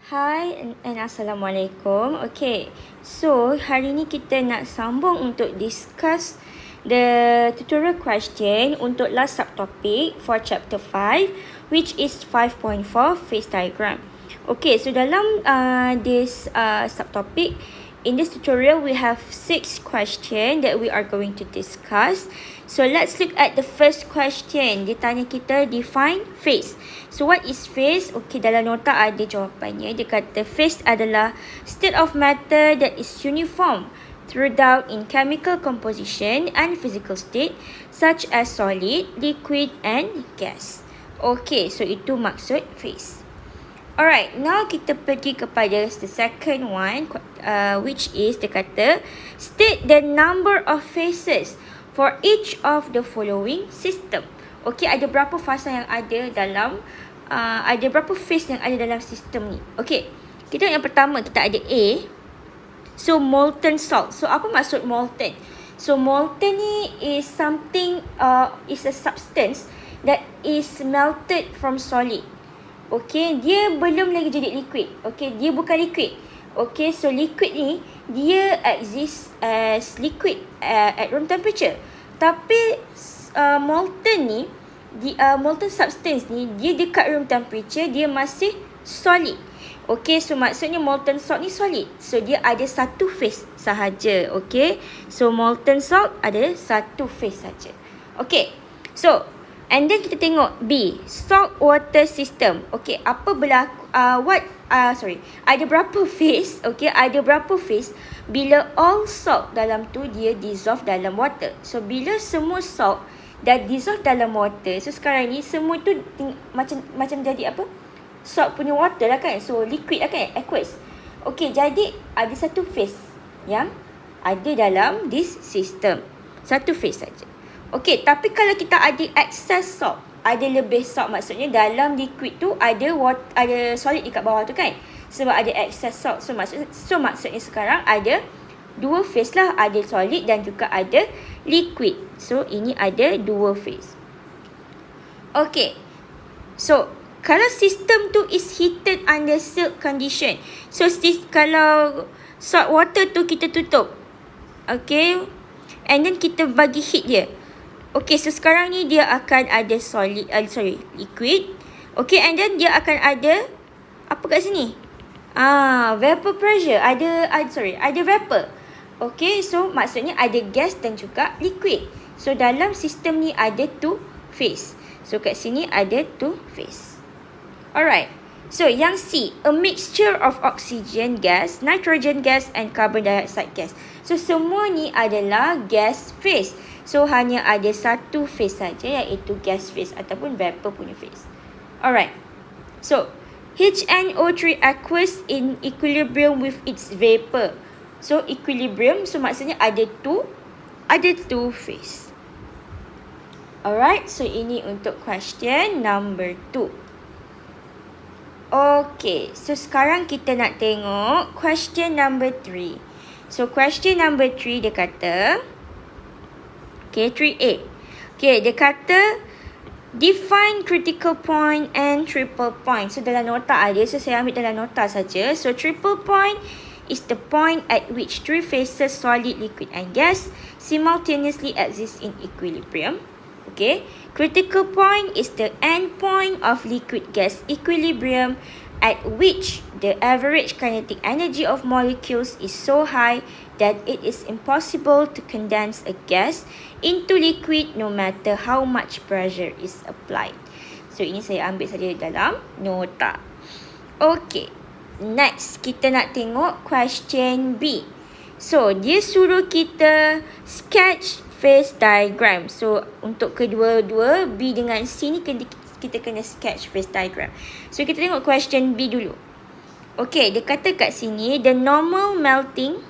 Hi and Assalamualaikum. Okay, so hari ni kita nak sambung untuk discuss the tutorial question untuk last subtopic for chapter 5, which is 5.4 phase diagram. Okay, so dalam this subtopic, in this tutorial we have 6 questions that we are going to discuss. So let's look at the first question. Dia tanya kita define phase. So what is phase? Okay, dalam nota ada jawapannya. Dia kata phase adalah state of matter that is uniform throughout in chemical composition and physical state such as solid, liquid and gas. Okay, so itu maksud phase. Alright, now kita pergi kepada the second one, which is dia kata state the number of phases for each of the following system. Okay, ada berapa fasa yang ada dalam ada berapa phase yang ada dalam sistem ni. Okay, kita yang pertama kita ada A. So molten salt. So apa maksud molten? So molten ni is something is a substance that is melted from solid. Okay, dia belum lagi jadi liquid. Okay, dia bukan liquid. Okay, so liquid ni dia exist as liquid at room temperature. Tapi molten ni, molten substance ni, dia dekat room temperature, dia masih solid. Okay, so maksudnya molten salt ni solid. So dia ada satu phase sahaja. Okay, so molten salt ada satu phase sahaja. Okay, so and then kita tengok B, salt water system. Okay, apa berlaku, ada berapa phase? Okay, ada berapa phase bila all salt dalam tu dia dissolve dalam water. So bila semua salt dah dissolve dalam water, so sekarang ni semua tu macam jadi apa? Salt punya water lah kan. So liquid lah kan, aqueous. Okay, jadi ada satu phase yang ada dalam this system. Satu phase saja. Okay, tapi kalau kita ada excess salt, ada lebih salt, maksudnya dalam liquid tu ada solid dekat bawah tu kan. Sebab ada excess salt. So maksudnya sekarang ada dua phase lah. Ada solid dan juga ada liquid. So ini ada dua phase. Okay. So kalau sistem tu is heated under sealed condition. So kalau salt water tu kita tutup. Okay. And then kita bagi heat dia. Okay, so sekarang ni dia akan ada liquid. Okay, and then dia akan ada apa kat sini? Vapor pressure. Ada vapor. Okay, so maksudnya ada gas dan juga liquid. So dalam sistem ni ada two phase. So kat sini ada two phase. Alright. So yang C, a mixture of oxygen gas, nitrogen gas and carbon dioxide gas. So semua ni adalah gas phase. So hanya ada satu phase saja, iaitu gas phase ataupun vapor punya phase. Alright. So HNO3 aqueous in equilibrium with its vapor. So equilibrium, so maksudnya ada two phase. Alright, so ini untuk question number 2. Okay, so sekarang kita nak tengok question number 3. So question number 3 dia kata, okay, 3A. Okay, dia kata define critical point and triple point. So dalam nota ada, so saya ambil dalam nota saja. So triple point is the point at which three phases, solid, liquid and gas, simultaneously exist in equilibrium. Okay, critical point is the end point of liquid gas equilibrium at which the average kinetic energy of molecules is so high that it is impossible to condense a gas into liquid no matter how much pressure is applied. So ini saya ambil saja dalam nota. Okay, next kita nak tengok question B. So dia suruh kita sketch phase diagram. So untuk kedua-dua B dengan C ni kita kena sketch phase diagram. So kita tengok question B dulu. Okay, dia kata kat sini the normal melting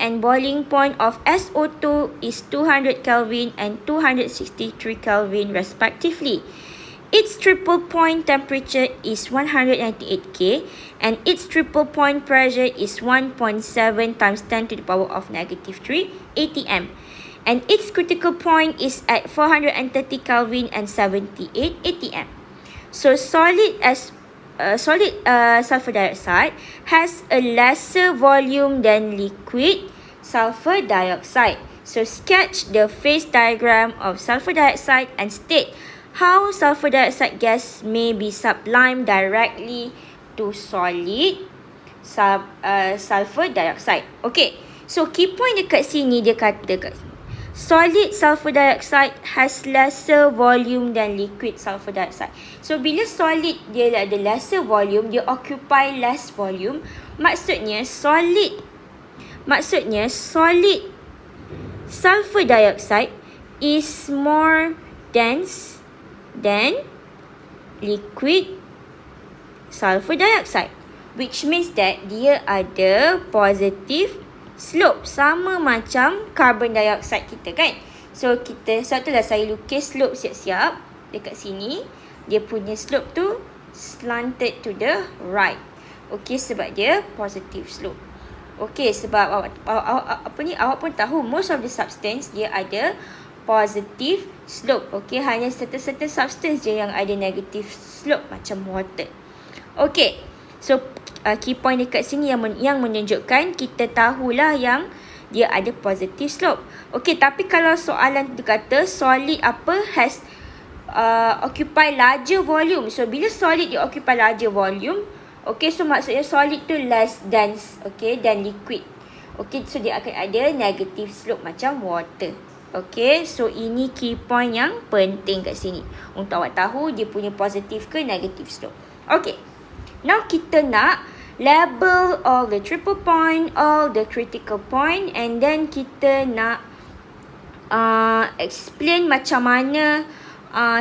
and boiling point of SO2 is 200 Kelvin and 263 Kelvin respectively. Its triple point temperature is 198 K and its triple point pressure is 1.7 times 10 to the power of negative 3 atm. And its critical point is at 430 Kelvin and 78 atm. So solid sulfur dioxide has a lesser volume than liquid sulfur dioxide. So sketch the phase diagram of sulfur dioxide and state how sulfur dioxide gas may be sublimed directly to solid sulfur dioxide. Okay, so key point dekat sini dia kata solid sulfur dioxide has lesser volume than liquid sulfur dioxide. So bila solid dia ada lesser volume, dia occupy less volume, maksudnya solid sulfur dioxide is more dense than liquid sulfur dioxide, which means that dia ada positive slope, sama macam carbon dioxide kita kan. So kita, satulah saya lukis slope siap-siap dekat sini. Dia punya slope tu slanted to the right. Okay, sebab dia positive slope. Okay, sebab awak pun tahu most of the substance dia ada positive slope. Okay, hanya certain substance je yang ada negative slope macam water. Okay, so key point dekat sini yang menunjukkan kita tahulah yang dia ada positive slope. Okay, tapi kalau soalan tu kata solid apa has occupy larger volume. So bila solid dia occupy larger volume, okay, so maksudnya solid tu less dense, okay, than liquid. Okay, so dia akan ada negative slope macam water. Okay, so ini key point yang penting kat sini untuk awak tahu dia punya positive ke negative slope. Okay, now kita nak label all the triple point, all the critical point, and then kita nak explain macam mana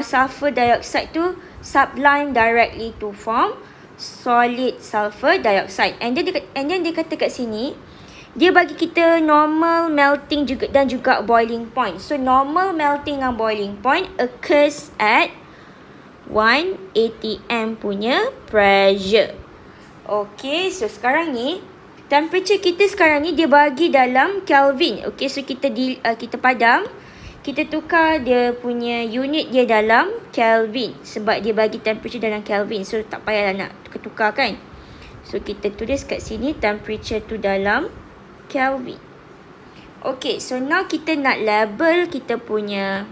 sulfur dioxide tu sublime directly to form solid sulfur dioxide. And then dia kata kat sini dia bagi kita normal melting juga dan juga boiling point. So normal melting dan boiling point occurs at 1 atm punya pressure. Okay, so sekarang ni temperature kita sekarang ni dia bagi dalam Kelvin. Okay, so kita padam, kita tukar dia punya unit dia dalam Kelvin sebab dia bagi temperature dalam Kelvin. So tak payahlah nak tukar kan. So kita tulis kat sini temperature tu dalam Kelvin. Okay, so now kita nak label kita punya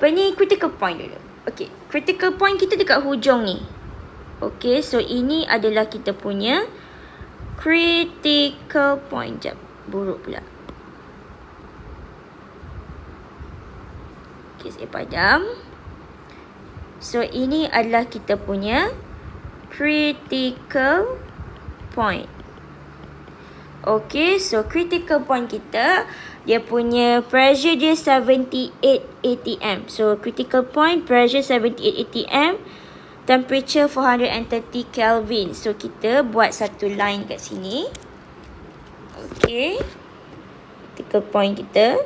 critical point dulu. Okay, critical point kita dekat hujung ni. Okay, so ini adalah kita punya critical point. Sekejap, buruk pula. Okay, saya padam. So ini adalah kita punya critical point. Okay, so critical point kita, dia punya pressure dia 78 atm. So critical point pressure 78 atm, temperature 430 Kelvin. So kita buat satu line kat sini. Okay, critical point kita.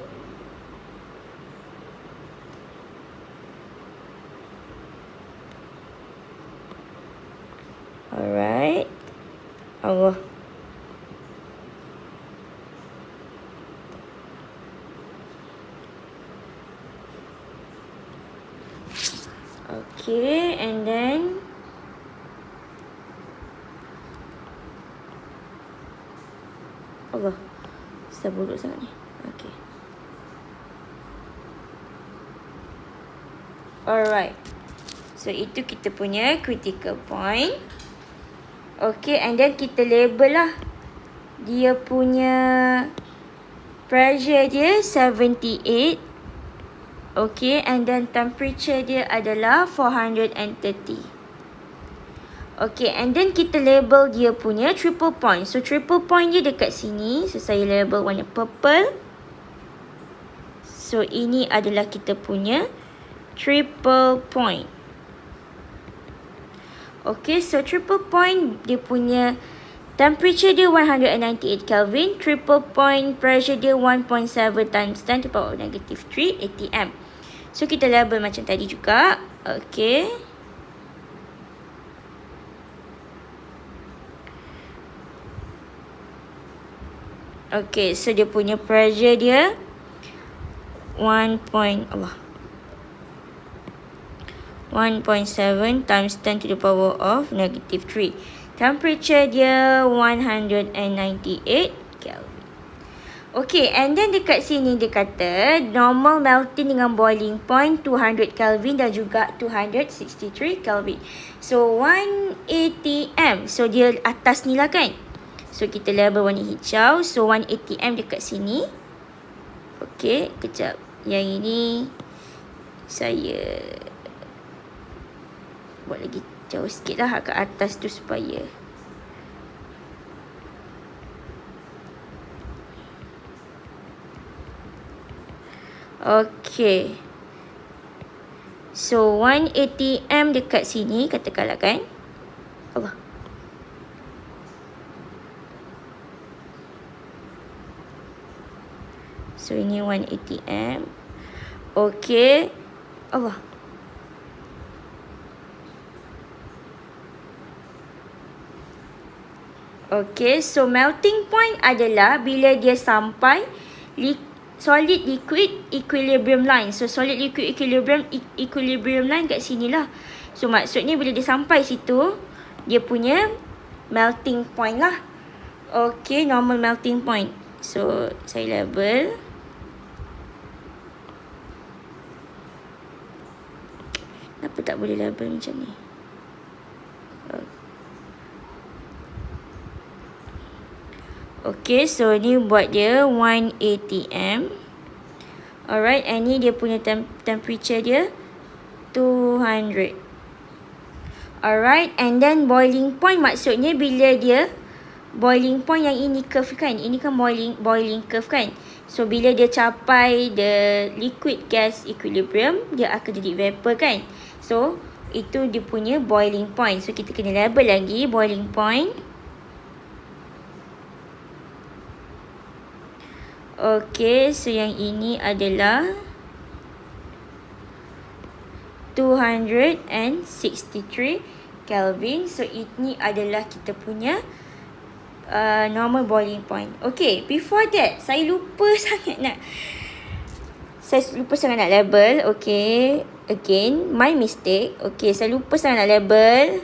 Alright. Allah. Okay, and then Allah, saya buruk sangat ni. Okay. Alright. So itu kita punya critical point. Okay, and then kita label lah dia punya pressure dia 78. Okay, and then temperature dia adalah 430. Okay, and then kita label dia punya triple point. So triple point dia dekat sini. So saya label warna purple. So ini adalah kita punya triple point. Okay, so triple point dia punya temperature dia 198 Kelvin, triple point pressure dia 1.7 times 10 to the power negative 3 atm. So kita label macam tadi juga. Okay. Okay, so dia punya pressure dia 1. Allah. 1.7 times 10 to the power of negative 3. Temperature dia 198 Kelvin. Okay, and then dekat sini dia kata normal melting dengan boiling point 200 Kelvin dan juga 263 Kelvin. So 180 M. So dia atas ni lah kan. So kita label warna hijau. So 180 M dekat sini. Okay, kejap. Yang ini saya buat lagi jauh sikit lah ke atas tu supaya okay. So 180 M dekat sini katakanlah kan. Allah. So ini 180 M. Okay. Allah. Okay, so melting point adalah bila dia sampai solid liquid equilibrium line. So solid liquid equilibrium line kat sini lah. So maksudnya bila dia sampai situ, dia punya melting point lah. Okay, normal melting point. So saya label. Kenapa tak boleh label macam ni? Okay, so ni buat dia 180 M. Alright, and ni dia punya temperature dia 200. Alright, and then boiling point maksudnya bila dia boiling point yang ini curve kan. Ini kan boiling curve kan. So bila dia capai the liquid gas equilibrium, dia akan jadi vapor kan. So itu dia punya boiling point. So kita kena label lagi boiling point. Okay, so yang ini adalah 263 Kelvin. So ini adalah kita punya normal boiling point. Okay, before that saya lupa sangat nak label. Okay, again my mistake. Okay, saya lupa sangat nak label.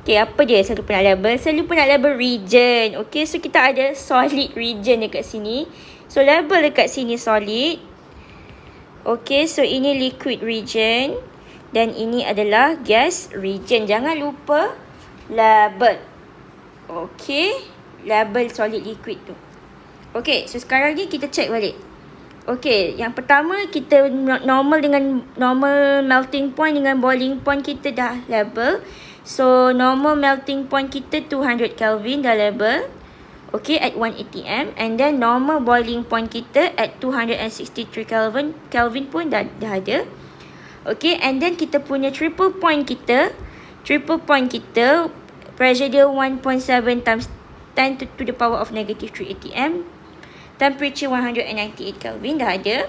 Okay, apa dia saya lupa nak label? Saya lupa nak label region. Okay, so kita ada solid region dekat sini. So label dekat sini solid. Okay, so ini liquid region. Dan ini adalah gas region. Jangan lupa label. Okay, label solid liquid tu. Okay, so sekarang ni kita check balik. Okay, yang pertama kita normal melting point dengan boiling point kita dah label. So normal melting point kita 200 Kelvin dah label. Okay, at 180 M. And then normal boiling point kita at 263 Kelvin pun dah ada. Okay, and then kita punya triple point kita pressure dia 1.7 times 10 to the power of negative 380 M. Temperature 198 Kelvin dah ada.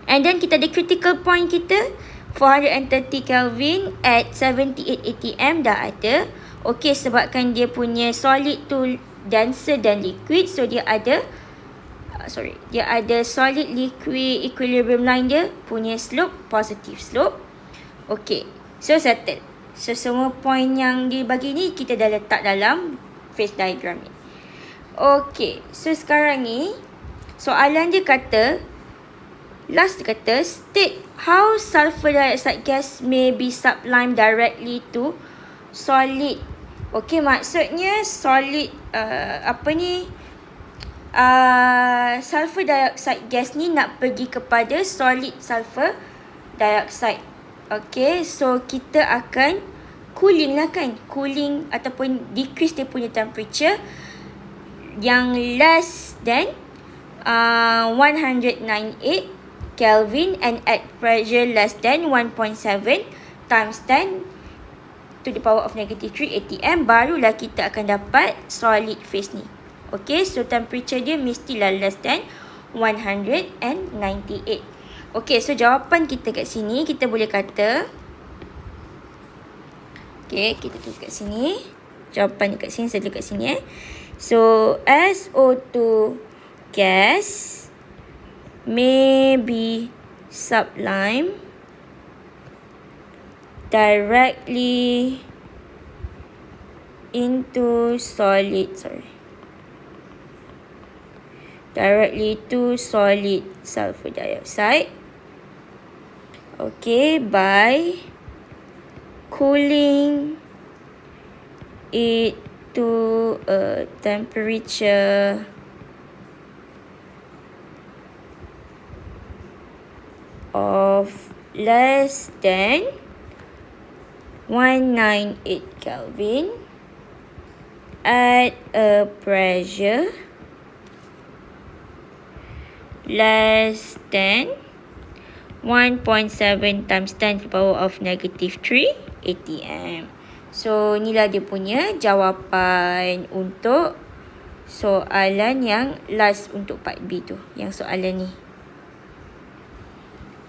And then kita ada critical point kita 430 Kelvin at 7880 M dah ada. Okay, sebabkan dia punya solid tu denser dan liquid, so dia ada solid liquid equilibrium line dia punya slope positive slope. Okay, so settle. So semua point yang dibagi ni kita dah letak dalam phase diagram ni. Okay, so sekarang ni soalan dia kata state how sulfur dioxide gas may be sublimed directly to solid. Okay, maksudnya solid sulfur dioxide gas ni nak pergi kepada solid sulfur dioxide. Okay, so kita akan cooling lah kan. Cooling ataupun decrease dia punya temperature yang less than 198 Kelvin and at pressure less than 1.7 times 10 to the power of negative 380 M, barulah kita akan dapat solid phase ni. Okay, so temperature dia mestilah less than 198. Okay, so jawapan kita kat sini, kita boleh kata, okay, kita tulis kat sini. Jawapan dekat sini, saya tulis kat sini. So, SO2 gas may be sublimed directly into solid, directly to solid sulfur dioxide. Okay, by cooling it to a temperature of less than 198 Kelvin at a pressure less than 1.7 times 10 to the power of negative 3 atm. So, inilah dia punya jawapan untuk soalan yang last untuk part B tu. Yang soalan ni.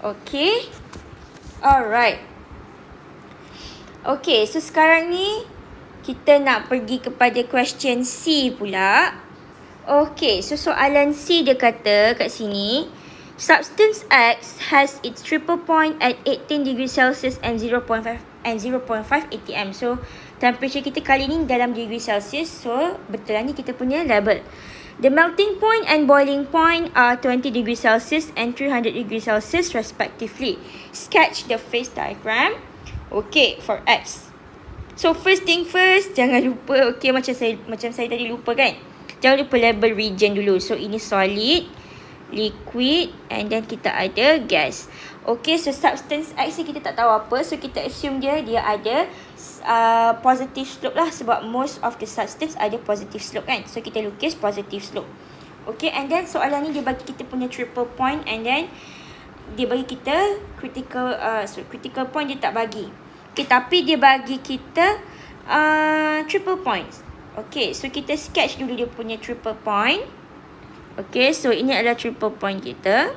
Okay. Alright. Okay, so sekarang ni kita nak pergi kepada question C pula. Okay, so soalan C dia kata kat sini, substance X has its triple point at 18 degrees Celsius and 0.5 atm. So, temperature kita kali ni dalam degree Celsius. So, betul ni kita punya label. The melting point and boiling point are 20 degrees Celsius and 300 degrees Celsius respectively. Sketch the phase diagram. Okay, for X. So, first thing first, jangan lupa, okay, macam saya tadi lupa kan. Jangan lupa label region dulu. So, ini solid, liquid, and then kita ada gas. Okay, so substance X ni kita tak tahu apa. So, kita assume dia ada positive slope lah. Sebab most of the substance ada positive slope kan. So, kita lukis positive slope. Okay, and then soalan ni dia bagi kita punya triple point. And then, dia bagi kita critical point dia tak bagi. Okay, tapi dia bagi kita triple points. Okay, so kita sketch dulu dia punya triple point. Okay, so ini adalah triple point kita.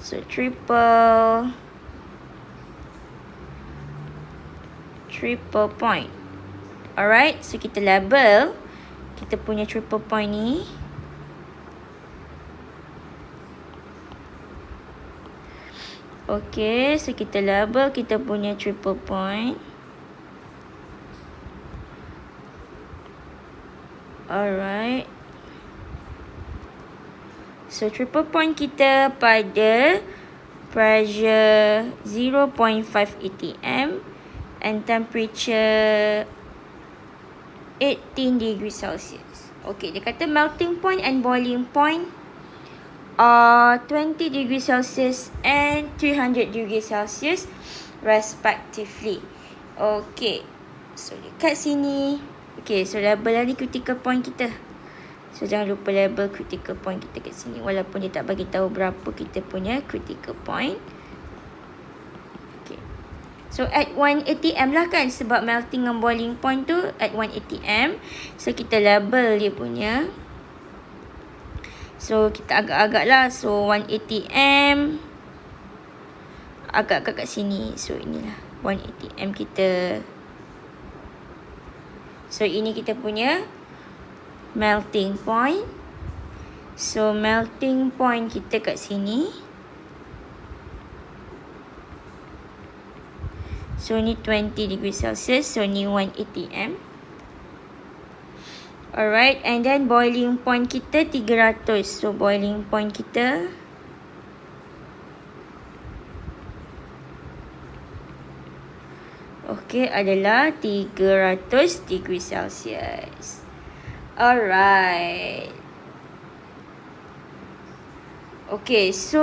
So, triple point. Alright, so kita label kita punya triple point ni. Okay, so kita label kita punya triple point. Alright. So, triple point kita pada pressure 0.5 atm and temperature 18 degrees Celsius. Okay, dia kata melting point and boiling point are 20 degrees Celsius and 300 degrees Celsius respectively. Okay, so dekat sini. Okay, so label ni critical point kita. So, jangan lupa label critical point kita kat sini. Walaupun dia tak bagi tahu berapa kita punya critical point. Okay. So, at 1 atm lah kan. Sebab melting and boiling point tu at 1 atm. So, kita label dia punya. So, kita agak-agak lah. So, 1 atm. Agak-agak kat sini. So, inilah 1 atm kita. So, ini kita punya melting point. So, melting point kita kat sini. So, ni 20 degrees Celsius. So, ni 1 atm. Alright, and then boiling point kita 300. So, boiling point kita okay, adalah 300 degrees Celsius. Alright. Okay, so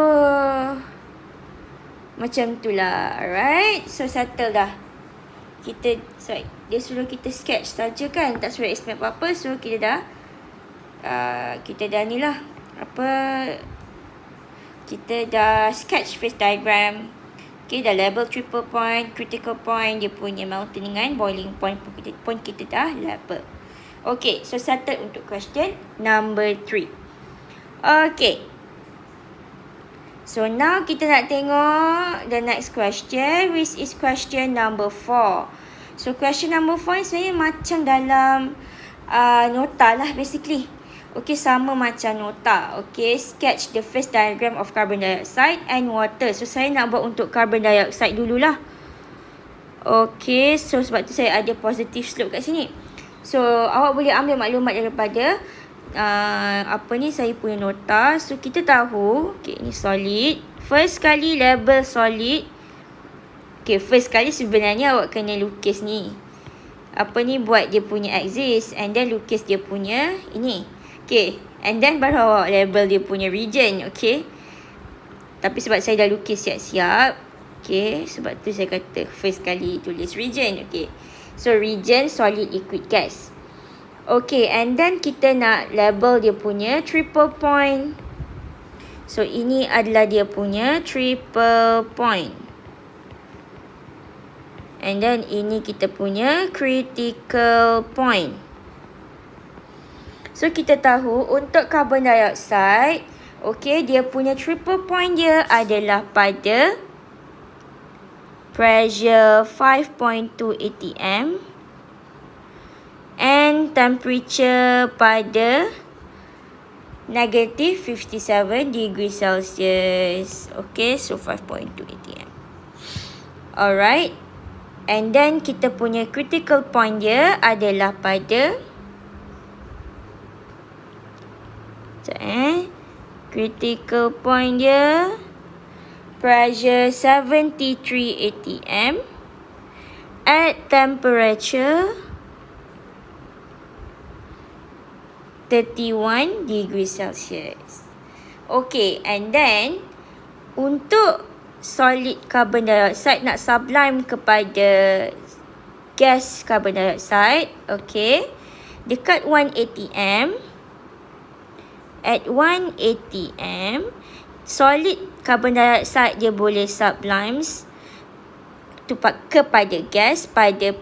macam tu lah. Alright, so settle dah. Dia suruh kita sketch saja kan, tak suruh estimate apa-apa. So kita dah ni lah. Kita dah sketch phase diagram. Okay, dah label triple point, critical point, dia punya melting dengan boiling point pun kita dah label. Okay, so settle untuk question number 3. Okay. So, now kita nak tengok the next question, which is question number 4. So, question number 4 saya macam dalam nota lah basically. Okay, sama macam nota. Okay, sketch the phase diagram of carbon dioxide and water. So, saya nak buat untuk carbon dioxide dululah. Okay, so sebab tu saya ada positive slope kat sini. So awak boleh ambil maklumat daripada saya punya nota. So kita tahu, okay, ni solid. First kali label solid. Okay, first kali sebenarnya awak kena lukis ni. Buat dia punya axis. And then lukis dia punya ini. Okay, and then baru awak label dia punya region. Okay. Tapi sebab saya dah lukis siap-siap. Okay, sebab tu saya kata first kali tulis region. Okay. So region solid liquid gas. Okay, and then kita nak label dia punya triple point. So ini adalah dia punya triple point. And then ini kita punya critical point. So kita tahu untuk carbon dioxide, okay, dia punya triple point dia adalah pada pressure 5.2 atm and temperature pada negative 57 degree Celsius. Okay, so 5.2 atm. Alright. And then kita punya critical point dia adalah pada critical point dia pressure 73 atm at temperature 31 degree Celsius. Okay, and then untuk solid carbon dioxide nak sublime kepada gas carbon dioxide, okay, dekat 1 atm, at 1 atm, solid carbon dioxide dia boleh sublimes kepada gas pada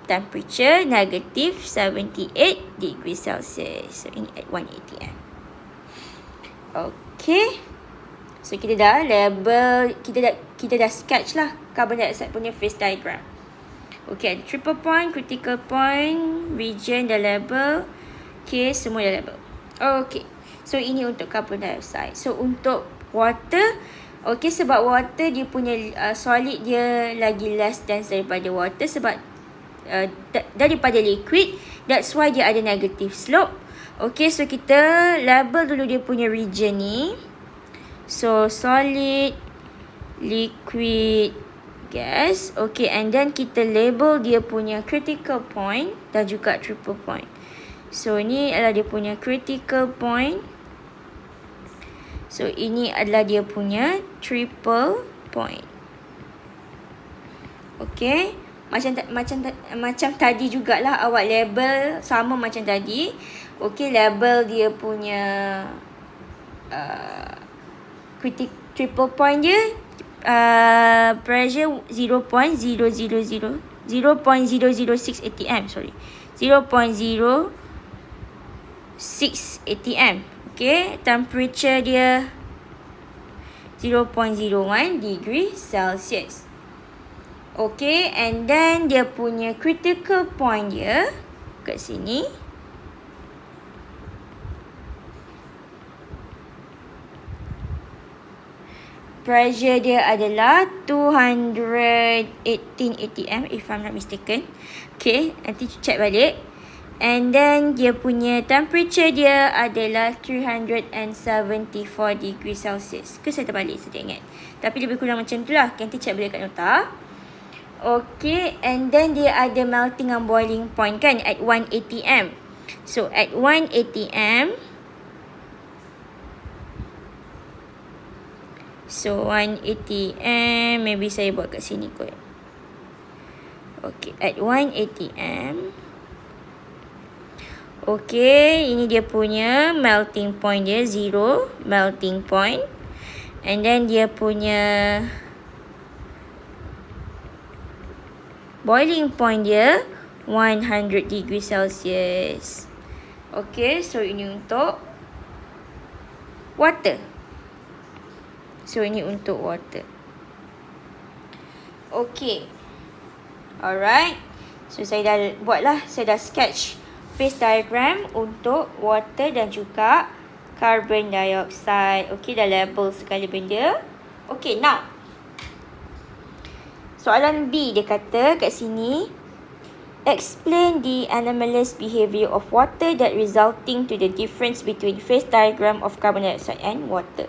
temperature negative 78 degree Celsius. So ini at 1 atm. Okay. So kita dah label, kita dah sketch lah carbon dioxide punya phase diagram. Okay, triple point, critical point, region dah label. Okay, semua dah label. Okay. So ini untuk carbon dioxide. So untuk water, okay, sebab water dia punya solid dia lagi less dense daripada water sebab daripada liquid. That's why dia ada negative slope. Okay, so kita label dulu dia punya region ni. So solid, liquid, gas. Okay, and then kita label dia punya critical point dan juga triple point. So ni adalah dia punya critical point. So ini adalah dia punya triple point. Okay, macam tadi jugalah awak label sama macam tadi. Okay, label dia punya triple point dia pressure 0.006 atm, sorry, 0.06 atm. Okay, temperature dia 0.01 degree Celsius. Okay, and then dia punya critical point dia kat sini. Pressure dia adalah 218 atm if I'm not mistaken. Okay, nanti check balik. And then dia punya temperature dia adalah 374 degree Celsius. Ke saya terbalik, saya tak ingat. Tapi lebih kurang macam tu lah. Nanti check balik kat nota. Okay, and then dia ada melting and boiling point kan at 1 atm. So at 1 atm, so 1 atm, maybe saya buat kat sini kot. Okay, at 1 atm. Okay, ini dia punya melting point dia, 0 melting point. And then dia punya boiling point dia 100 degree Celsius. Okay, so ini untuk water. So ini untuk water. Okay. Alright. So saya dah buatlah, saya dah sketch phase diagram untuk water dan juga carbon dioxide. Okay, dah label segala benda. Okay, now Soalan B dia kata kat sini, explain the anomalous behavior of water that resulting to the difference between phase diagram of carbon dioxide and water.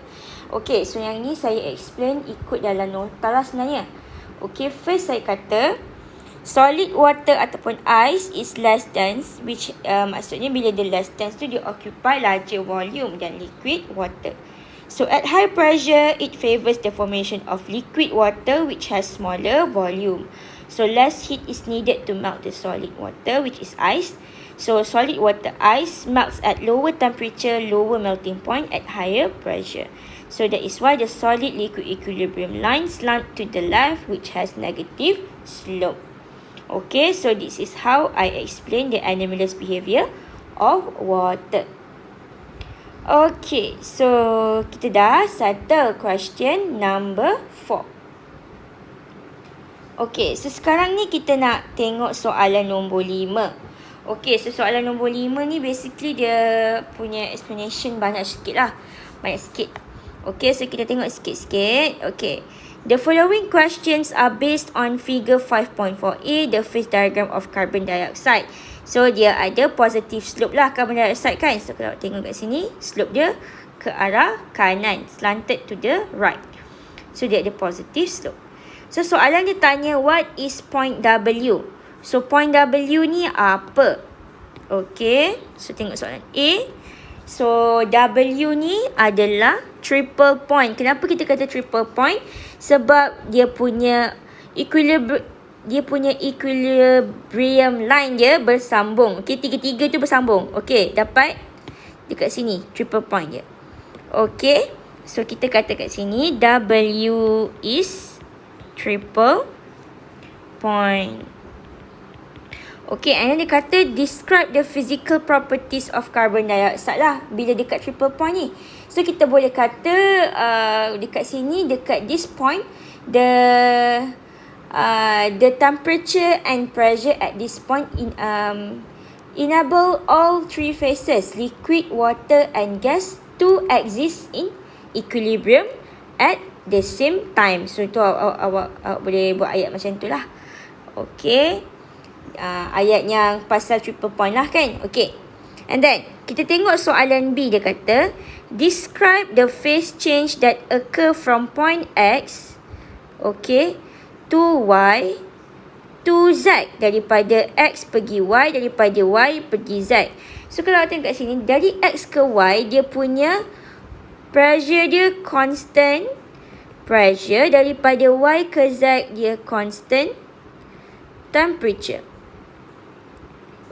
Okay, so yang ni saya explain ikut dalam nota lah sebenarnya. Okay, first saya kata solid water ataupun ice is less dense, which maksudnya bila dia less dense tu dia occupy larger volume than liquid water. So at high pressure, it favors the formation of liquid water which has smaller volume. So less heat is needed to melt the solid water, which is ice. So solid water ice melts at lower temperature, lower melting point at higher pressure. So that is why the solid liquid equilibrium line slant to the left, which has negative slope. Okay, so this is how I explain the anomalous behavior of water. Okay, so kita dah settle question number 4. Okay, so sekarang ni kita nak tengok soalan nombor 5. Okay, so soalan nombor 5 ni basically dia punya explanation banyak sikit lah. Banyak sikit. Okay, so kita tengok sikit-sikit. Okay, the following questions are based on figure 5.4a, the phase diagram of carbon dioxide. So, dia ada positive slope lah carbon dioxide kan. So, kalau tengok kat sini, slope dia ke arah kanan, slanted to the right. So, dia ada positive slope. So, soalan dia tanya, what is point W? So, point W ni apa? Okay, so tengok soalan A. So, W ni adalah triple point. Kenapa kita kata triple point? Sebab dia punya equilibrium line dia bersambung. Okay, tiga-tiga tu bersambung. Okay, dapat dekat sini triple point dia. Okay, so kita kata kat sini W is triple point. Okay, and then dia kata describe the physical properties of carbon dioxide lah bila dekat triple point ni. So kita boleh kata dekat sini, dekat this point, the temperature and pressure at this point enable all three phases, liquid, water and gas, to exist in equilibrium at the same time. So tu awak boleh buat ayat macam tu lah. Okay, ayat yang pasal triple point lah kan. Okay, and then kita tengok soalan B. Dia kata describe the phase change that occur from point X, okay, to Y to Z. Daripada X pergi Y, daripada Y pergi Z. So kalau tengok kat sini, dari X ke Y dia punya pressure dia constant pressure, daripada Y ke Z dia constant temperature.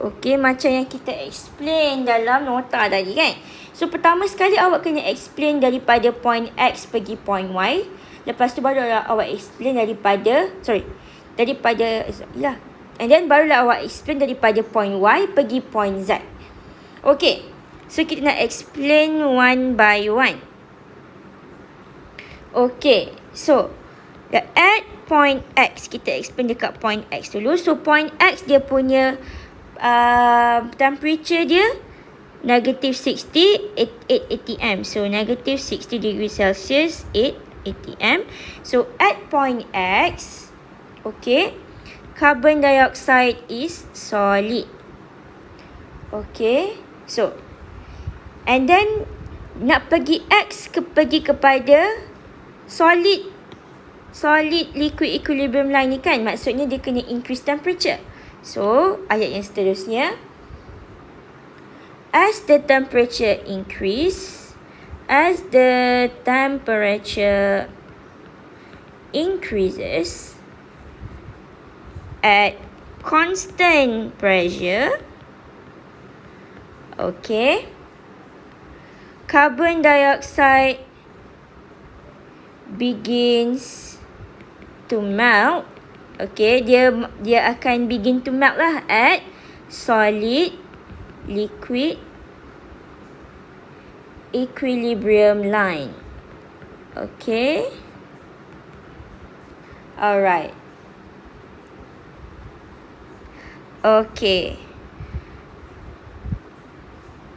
Okay, macam yang kita explain dalam nota tadi kan. So pertama sekali awak kena explain daripada point X pergi point Y. Lepas tu barulah awak explain daripada and then barulah awak explain daripada point Y pergi point Z. Okay, so kita nak explain one by one. Okay, so at point X, kita explain dekat point X dulu. So point X dia punya temperature dia negative 60, 8 atm. So negative 60 degrees Celsius, 8 atm. So at point X, okay, carbon dioxide is solid. Okay, so and then nak pergi X pergi kepada solid liquid equilibrium line ni kan, maksudnya dia kena increase temperature. So ayat yang seterusnya, as the temperature increases at constant pressure, okay, carbon dioxide begins to melt. Okay, dia akan begin to melt lah at solid liquid equilibrium line. Okay, alright. Okay,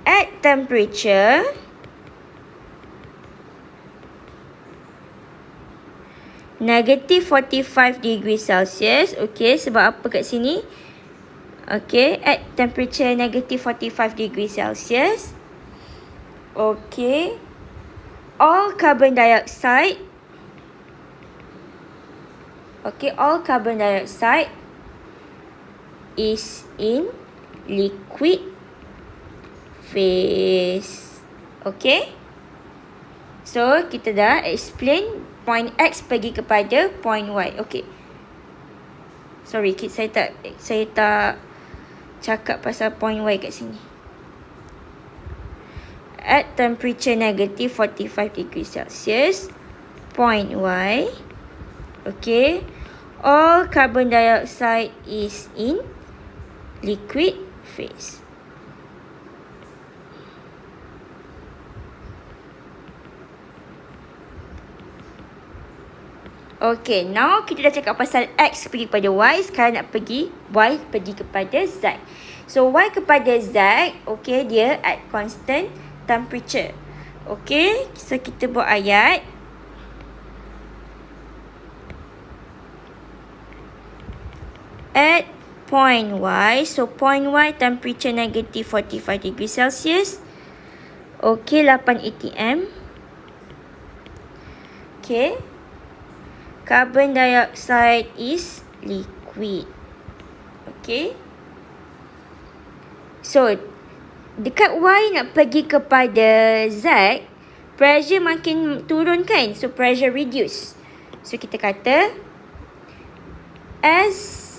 at negative 45 degree Celsius. Okay, sebab apa kat sini? Okay, at temperature negative 45 degree Celsius. Okay, all carbon dioxide. Okay, all carbon dioxide is in liquid phase. Okay, so kita dah explain point X pergi kepada point Y. Okay, sorry, saya tak cakap pasal point Y kat sini. At temperature negative 45 degree Celsius, point Y. Okay, all carbon dioxide is in liquid phase. Okay, now kita dah cakap pasal X pergi kepada Y. Sekarang nak pergi Y pergi kepada Z. So, Y kepada Z, okay, dia at constant temperature. Okay, so kita buat ayat. At point Y, so point Y temperature negative 45 degree Celsius. Okay, 8 atm. Okay, carbon dioxide is liquid. Okay, so dekat Y nak pergi kepada Z, pressure makin turun kan? So pressure reduce. So kita kata as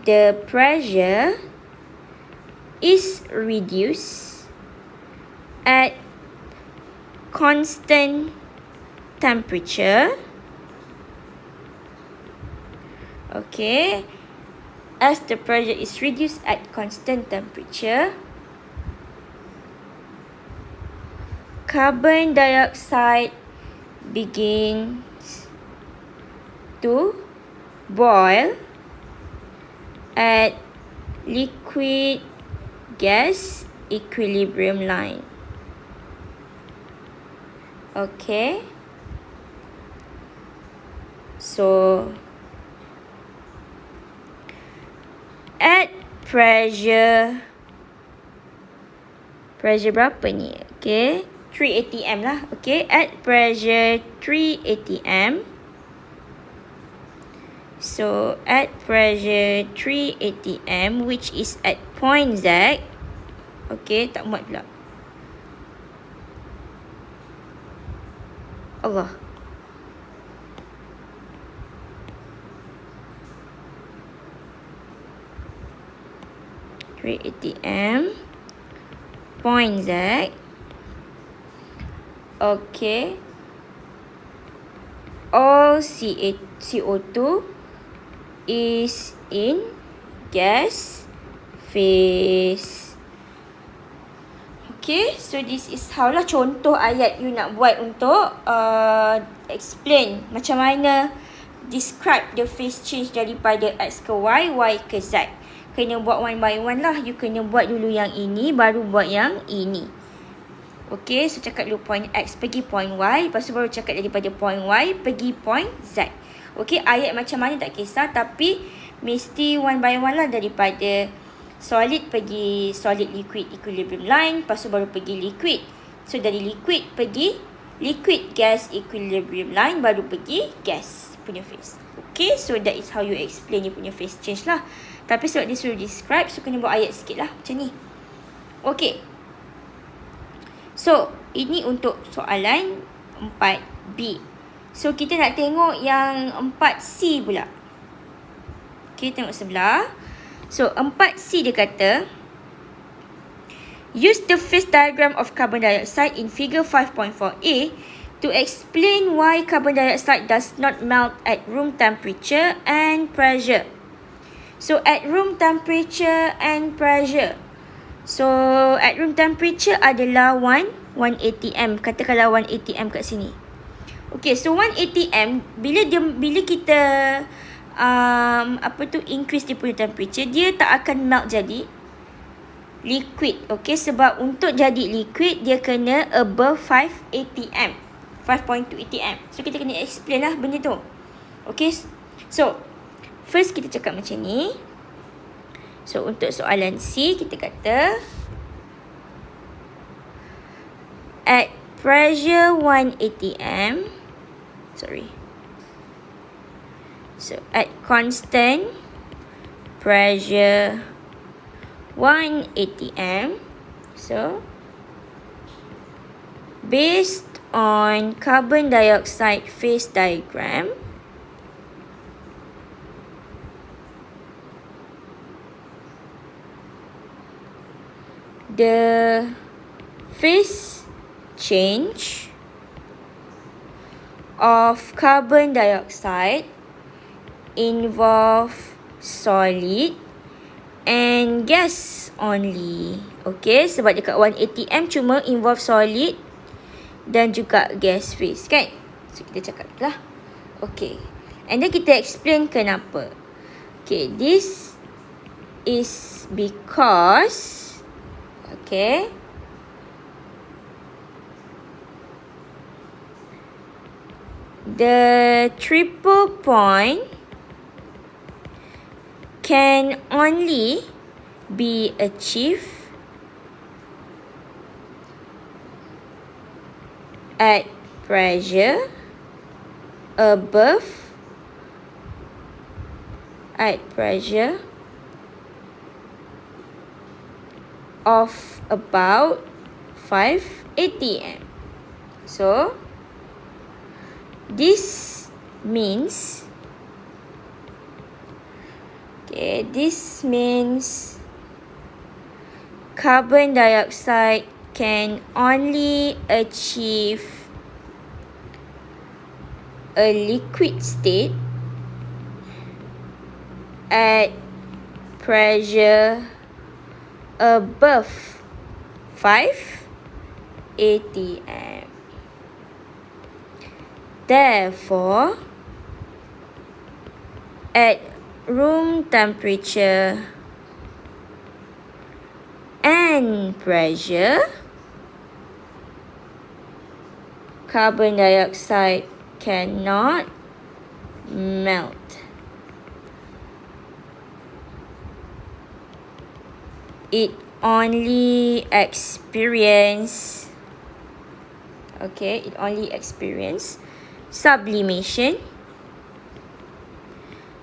the pressure is reduced at constant temperature. Okay, as the pressure is reduced at constant temperature, carbon dioxide begins to boil at liquid gas equilibrium line. Okay, so at pressure berapa ni? Okay, 3 atm lah. Okay, at pressure 3 atm. So at pressure 3 atm, which is at point Z. Okay, tak muat pula. Allah. atm, point Z. Okay, all CO2 is in gas phase. Okay, so this is how lah contoh ayat you nak buat untuk explain macam mana describe the phase change daripada X ke Y, Y ke Z. Kena buat one by one lah. You kena buat dulu yang ini, baru buat yang ini. Okay, so cakap dulu point X pergi point Y, lepas tu baru cakap daripada point Y pergi point Z. Okay, ayat macam mana tak kisah, tapi mesti one by one lah. Daripada solid pergi solid liquid equilibrium line, lepas tu baru pergi liquid. So dari liquid pergi liquid gas equilibrium line, baru pergi gas punya phase. Okay, so that is how you explain you punya phase change lah. Tapi sebab dia suruh describe, so kena buat ayat sikit lah macam ni. Okay, so ini untuk soalan 4B. So kita nak tengok yang 4C pula. Okay, tengok sebelah. So 4C dia kata, use the phase diagram of carbon dioxide in figure 5.4a to explain why carbon dioxide does not melt at room temperature and pressure. So at room temperature and pressure. So at room temperature adalah 1 atm. Katakanlah 1 atm kat sini. Okay, so 1 atm bila kita increase dia punya temperature, dia tak akan melt jadi liquid. Okay, sebab untuk jadi liquid dia kena above 5 atm. 5.2 ATM. So kita kena explain lah benda tu. Okay, so first kita cakap macam ni. So untuk soalan C, kita kata at pressure 1 ATM, so at constant pressure 1 ATM, so based on carbon dioxide phase diagram, the phase change of carbon dioxide involve solid and gas only. Okay, sebab dekat 1 ATM cuma involve solid dan juga gas phase, kan? So kita cakap lah. Okay, and then kita explain kenapa. Okay, this is because, okay, the triple point can only be achieved at pressure above, of about 5 ATM. So this means, okay, this means carbon dioxide can only achieve a liquid state at pressure above 5 ATM. Therefore, at room temperature and pressure, carbon dioxide cannot melt. It only experience, sublimation,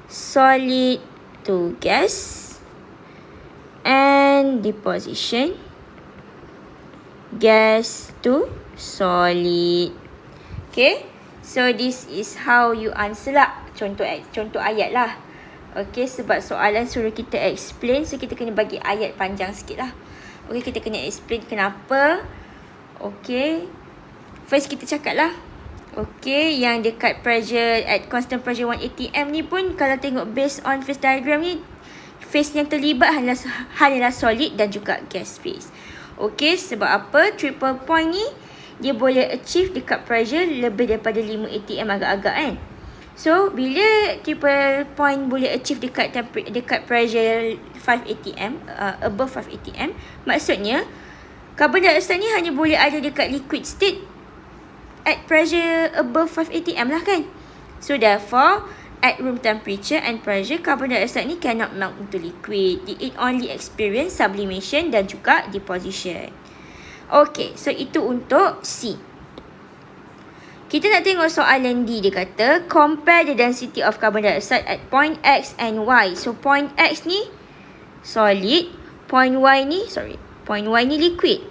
solid to gas, and deposition, gas to solid. Okay, so this is how you answer lah. Contoh ayat lah. Okay, sebab soalan suruh kita explain, so kita kena bagi ayat panjang sikit lah. Okay, kita kena explain kenapa. Okay, first kita cakap lah. Okay, yang dekat pressure at constant pressure 1 ATM ni pun, kalau tengok based on phase diagram ni, phase yang terlibat hanyalah solid dan juga gas phase. Okay, sebab apa? Triple point ni dia boleh achieve dekat pressure lebih daripada 5 ATM agak-agak, kan? So bila triple point boleh achieve dekat pressure 5 ATM, above 5 ATM, maksudnya carbon dioxide ni hanya boleh ada dekat liquid state at pressure above 5 ATM lah, kan? So therefore, at room temperature and pressure, carbon dioxide ni cannot melt into liquid. It only experience sublimation dan juga deposition. Okay, so itu untuk C. Kita nak tengok soalan D. Dia kata, compare the density of carbon dioxide at point X and Y. So point X ni solid, point Y ni liquid.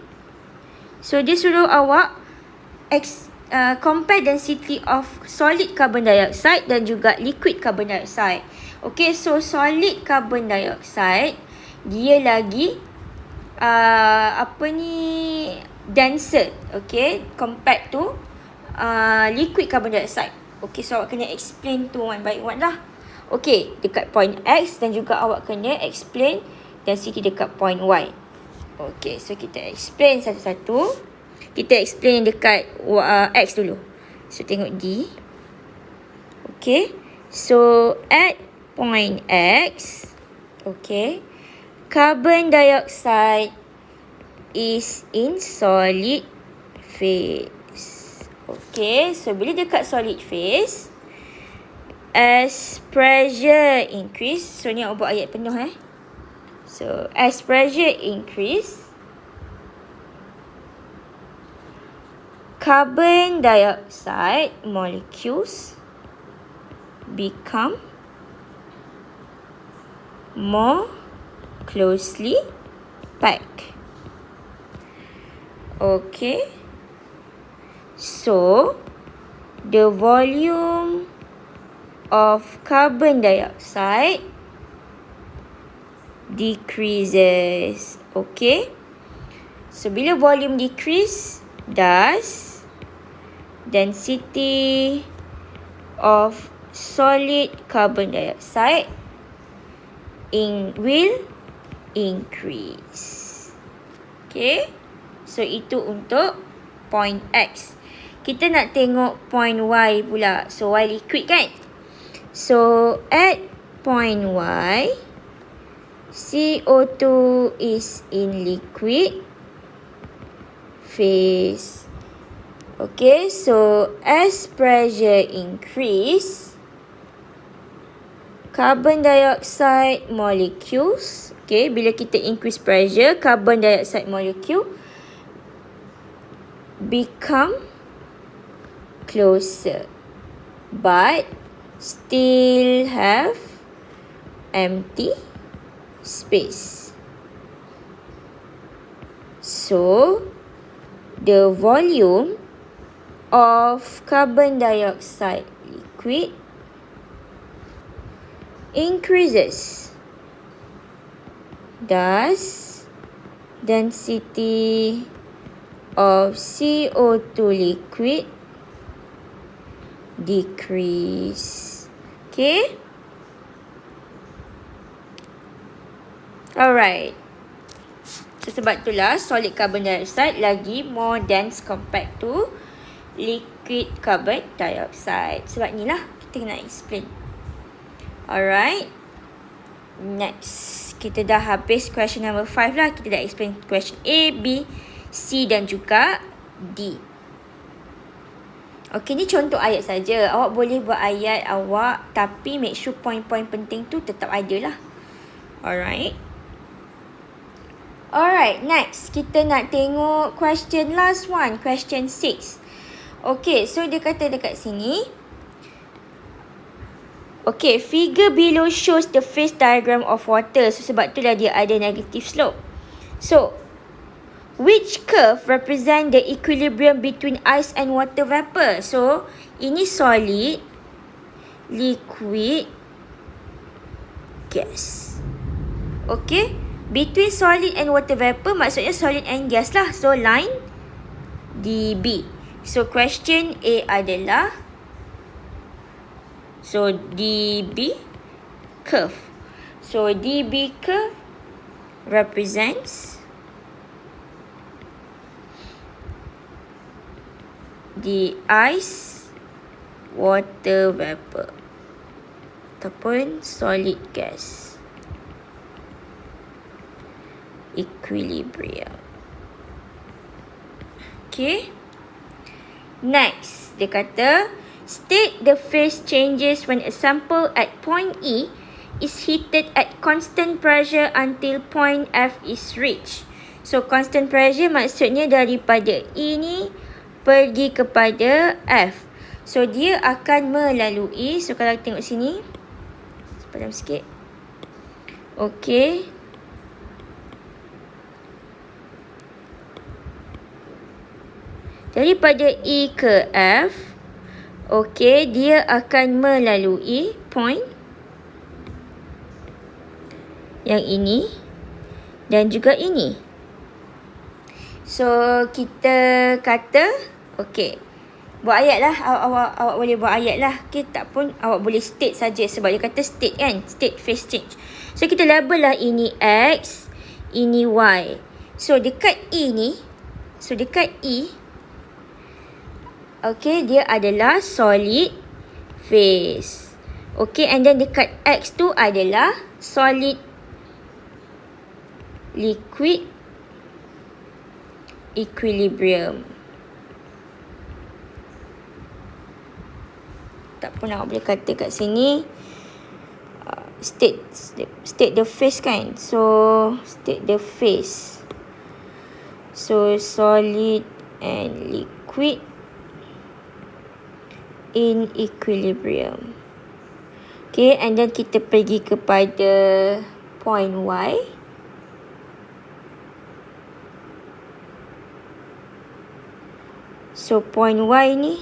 So dia suruh awak compare density of solid carbon dioxide dan juga liquid carbon dioxide. Okay, so solid carbon dioxide dia lagi denser, okay, compared to liquid carbon dioxide. Okay, so awak kena explain tu one by one lah. Okay, dekat point X dan juga awak kena explain density dekat point Y. Okay, so kita explain satu-satu. Kita explain dekat X dulu. So tengok D. Okay, so at point X, okay, carbon dioxide is in solid phase. Okay, so bila dekat solid phase, as pressure increase, so ni awak buat ayat penuh So, as pressure increase, carbon dioxide molecules become more closely packed. Okay. So, the volume of carbon dioxide decreases. Okay. So, bila volume decrease, thus density of solid carbon dioxide will increase. Okay. So, itu untuk point X. Kita nak tengok point Y pula. So, Y liquid kan? So, at point Y, CO2 is in liquid phase. Okay, so as pressure increase, carbon dioxide molecules, okay, bila kita increase pressure, carbon dioxide molecule become closer, but still have empty space. So, the volume of carbon dioxide liquid increases. Thus, density of CO2 liquid decrease. Okay? Alright. So, sebab itulah solid carbon dioxide lagi more dense compared to liquid carbon dioxide. Sebab inilah kita nak explain. Alright. Next. Kita dah habis question number 5 lah. Kita dah explain question A, B, C dan juga D. Okay, ni contoh ayat saja. Awak boleh buat ayat awak, tapi make sure point-point penting tu tetap ada lah. Alright. Alright, next. Kita nak tengok question last one. Question 6. Okay, so dia kata dekat sini. Okay, figure below shows the phase diagram of water. So, sebab itulah dia ada negative slope. So, which curve represent the equilibrium between ice and water vapor? So, ini solid, liquid, gas. Okay. Between solid and water vapor, maksudnya solid and gas lah. So, line DB. So, question A adalah, so DB curve. So, DB curve represents the ice water vapor ataupun solid gas equilibrium. Okay. Next, dia kata state the phase changes when a sample at point E is heated at constant pressure until point F is reached. So, constant pressure maksudnya daripada E ni pergi kepada F. So, dia akan melalui, so kalau tengok sini, padam sikit. Okay. Daripada E ke F, okay, dia akan melalui point yang ini dan juga ini. So, kita kata, okay, buat ayat lah. Awak boleh buat ayat lah. Okay, tak pun awak boleh state saja sebab dia kata state kan, state phase change. So, kita label lah ini X, ini Y. So, dekat E ni, so dekat E, okay, dia adalah solid phase. Okay, and then dekat X tu adalah solid liquid equilibrium. ataupun awak boleh kata kat sini state the phase kan. So state the phase. So solid and liquid in equilibrium. Okay, and then kita pergi kepada point Y. So point Y ni,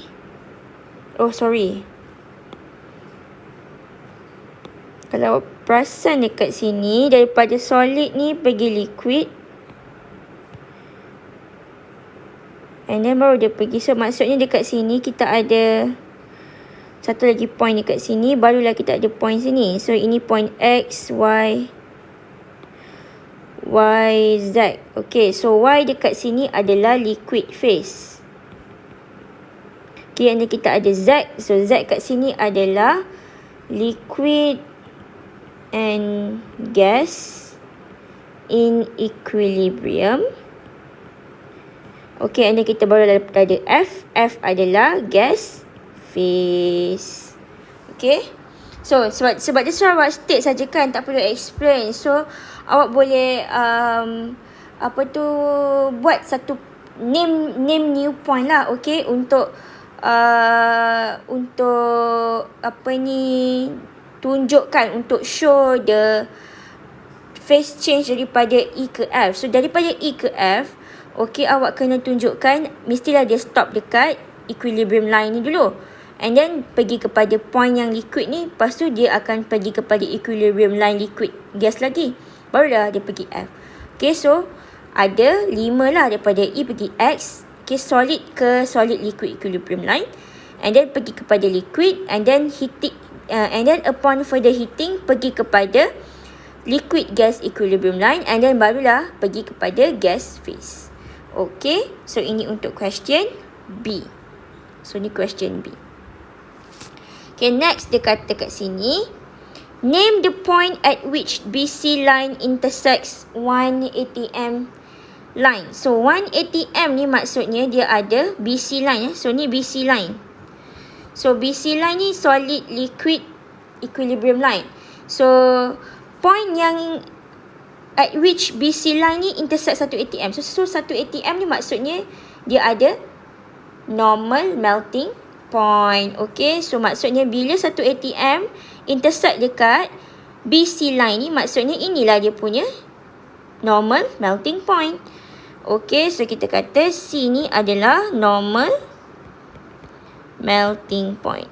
kalau perasan dekat sini, daripada solid ni pergi liquid, and then baru dia pergi. So maksudnya dekat sini kita ada satu lagi point dekat sini, barulah kita ada point sini. So ini point X, Y, Z. Okay, so Y dekat sini adalah liquid phase. Okay, and then kita ada Z. So Z kat sini adalah liquid and gas in equilibrium. Okay, and then kita baru ada F. F adalah gas phase. Okay, so sebab dia suruh awak state saja kan, tak perlu explain. So awak boleh buat satu name new point lah. Okay, untuk tunjukkan, untuk show the phase change daripada E ke F. So daripada E ke F, okay, awak kena tunjukkan mestilah dia stop dekat equilibrium line ni dulu, and then pergi kepada point yang liquid ni, lepas tu dia akan pergi kepada equilibrium line liquid gas lagi, barulah dia pergi F. Okay, so ada 5 lah, daripada E pergi X. Okay, solid ke solid liquid equilibrium line, and then pergi kepada liquid, and then heating, and then upon further heating pergi kepada liquid gas equilibrium line, and then barulah pergi kepada gas phase. Okay, so ini untuk question B. So ni question B. Okay, next dia kata kat sini, name the point at which BC line intersects 1 ATM line. So 1 ATM ni maksudnya dia ada BC line. So ni BC line. So BC line ni solid liquid equilibrium line. So point yang at which BC line ni intersect satu ATM. So satu ATM ni maksudnya dia ada normal melting point. Okay, so maksudnya bila satu ATM intersect dekat BC line ni, maksudnya inilah dia punya normal melting point. Okay, so kita kata C ni adalah normal melting point,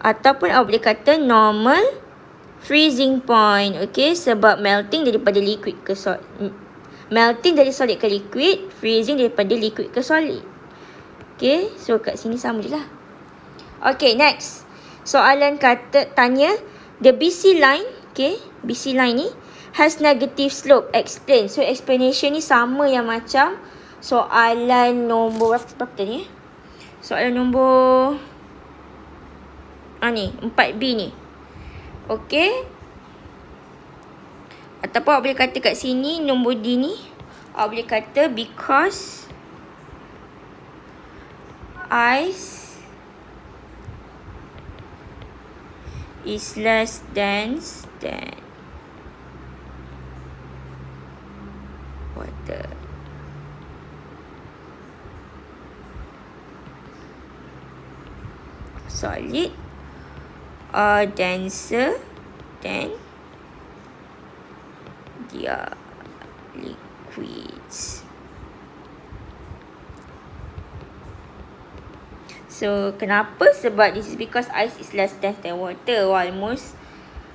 ataupun awak boleh kata normal freezing point. Okay, sebab melting daripada liquid ke solid, melting dari solid ke liquid, freezing daripada liquid ke solid. Okay, so kat sini sama je lah. Okay, next soalan tanya the BC line. Okay, BC line ni has negative slope, explain. So explanation ni sama yang macam soalan nombor berapa tadi? Soalan nombor ni 4B ni. Okay, ataupun awak boleh kata kat sini nombor D ni, awak boleh kata because ice is less dense than water. Solid are denser than their liquids. So kenapa? Sebab this is because ice is less dense than water, while most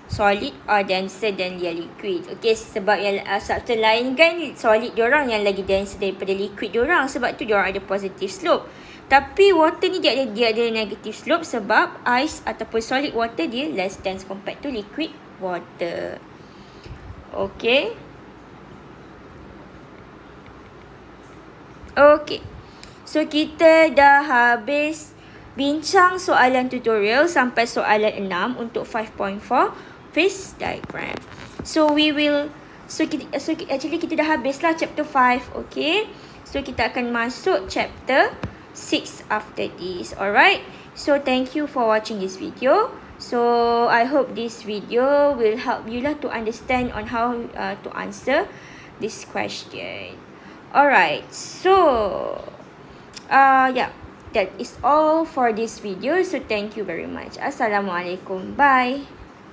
solid are denser than their liquid. Okay, sebab yang substance lain kan solid diorang yang lagi dense daripada liquid diorang, sebab tu diorang ada positive slope. Tapi water ni dia ada negative slope sebab ice ataupun solid water dia less dense compared to liquid water. Okay. Okay. So kita dah habis bincang soalan tutorial sampai soalan 6 untuk 5.4 phase diagram. Actually kita dah habislah chapter 5, okay? So kita akan masuk chapter 6 after this. Alright. So thank you for watching this video. So I hope this video will help you lah to understand on how to answer this question. Alright, so yeah, that is all for this video. So thank you very much. Assalamualaikum. Bye.